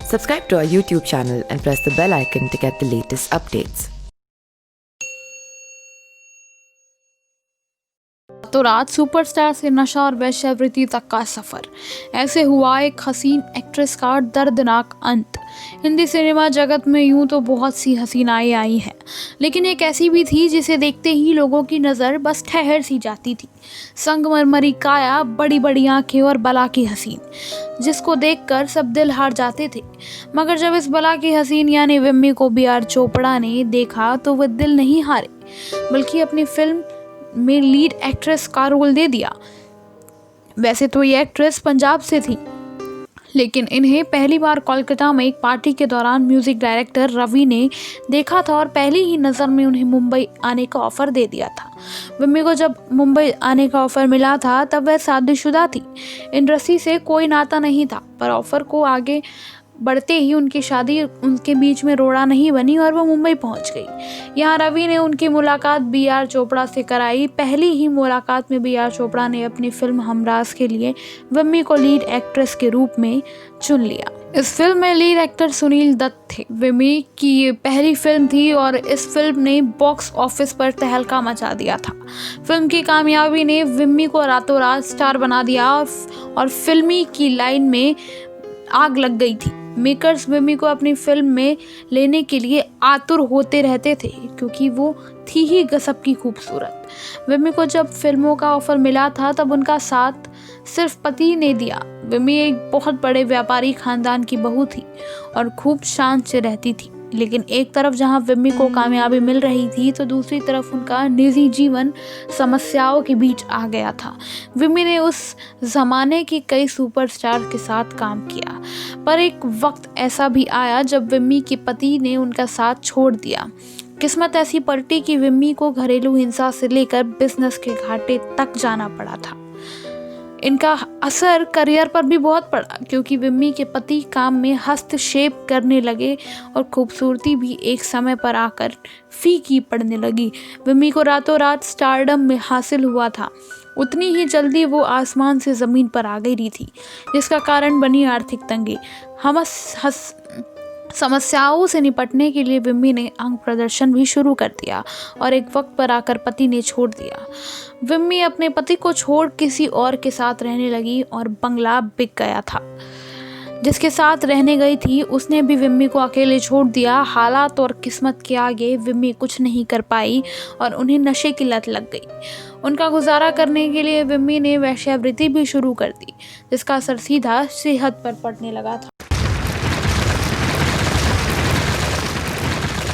Subscribe to our YouTube channel and press the bell icon to get the latest updates. तो रात superstar से नशा और वेश्यावृत्ति तक का सफर, ऐसे हुआ एक हसीन एक्ट्रेस का दर्दनाक अंत। हिंदी सिनेमा जगत में यूं तो बहुत सी हसीनाएं आई हैं, लेकिन एक ऐसी भी थी जिसे देखते ही लोगों की नज़र बस ठहर सी जाती थी। संगमरमरी काया, बड़ी बड़ी आंखें और बला की हसीन, जिसको देखकर सब दिल हार जाते थे। मगर जब इस बला की हसीन यानी विम्मी को बी.आर. चोपड़ा ने देखा तो वह दिल नहीं हारे, बल्कि अपनी फिल्म में लीड एक्ट्रेस का रोल दे दिया। वैसे तो ये एक्ट्रेस पंजाब से थी, लेकिन इन्हें पहली बार कोलकाता में एक पार्टी के दौरान म्यूजिक डायरेक्टर रवि ने देखा था और पहली ही नज़र में उन्हें मुंबई आने का ऑफर दे दिया था। विम्मी को जब मुंबई आने का ऑफर मिला था तब वह शादीशुदा थी। इंडस्ट्री से कोई नाता नहीं था, पर ऑफर को आगे बढ़ते ही उनकी शादी उनके बीच में रोड़ा नहीं बनी और वो मुंबई पहुंच गई। यहाँ रवि ने उनकी मुलाकात बी.आर. चोपड़ा से कराई। पहली ही मुलाकात में बी.आर. चोपड़ा ने अपनी फिल्म हमराज के लिए विम्मी को लीड एक्ट्रेस के रूप में चुन लिया। इस फिल्म में लीड एक्टर सुनील दत्त थे। विम्मी की ये पहली फिल्म थी और इस फिल्म ने बॉक्स ऑफिस पर तहलका मचा दिया था। फिल्म की कामयाबी ने विम्मी को रातों रात स्टार बना दिया और फिल्मी की लाइन में आग लग गई थी। मेकर्स विम्मी को अपनी फिल्म में लेने के लिए आतुर होते रहते थे, क्योंकि वो थी ही गजब की खूबसूरत। विम्मी को जब फिल्मों का ऑफर मिला था तब उनका साथ सिर्फ पति ने दिया। विम्मी एक बहुत बड़े व्यापारी खानदान की बहू थी और खूब शान से रहती थी, लेकिन एक तरफ जहां विम्मी को कामयाबी मिल रही थी तो दूसरी तरफ उनका निजी जीवन समस्याओं के बीच आ गया था। विम्मी ने उस ज़माने की कई सुपरस्टार के साथ काम किया, पर एक वक्त ऐसा भी आया जब विम्मी के पति ने उनका साथ छोड़ दिया। किस्मत ऐसी पलटी कि विम्मी को घरेलू हिंसा से लेकर बिजनेस के घाटे तक जाना पड़ा था। इनका असर करियर पर भी बहुत पड़ा, क्योंकि विम्मी के पति काम में हस्तक्षेप करने लगे और खूबसूरती भी एक समय पर आकर फीकी पड़ने लगी। विम्मी को रातों रात स्टारडम में हासिल हुआ था, उतनी ही जल्दी वो आसमान से ज़मीन पर आ गई थी, जिसका कारण बनी आर्थिक तंगी। समस्याओं से निपटने के लिए विम्मी ने अंग प्रदर्शन भी शुरू कर दिया और एक वक्त पर आकर पति ने छोड़ दिया। विम्मी अपने पति को छोड़ किसी और के साथ रहने लगी और बंगला बिक गया था। जिसके साथ रहने गई थी उसने भी विम्मी को अकेले छोड़ दिया। हालात और किस्मत के आगे विम्मी कुछ नहीं कर पाई और उन्हें नशे की लत लग गई। उनका गुजारा करने के लिए विम्मी ने वेश्यावृत्ति भी शुरू कर दी, जिसका असर सीधा सेहत पर पड़ने लगा था।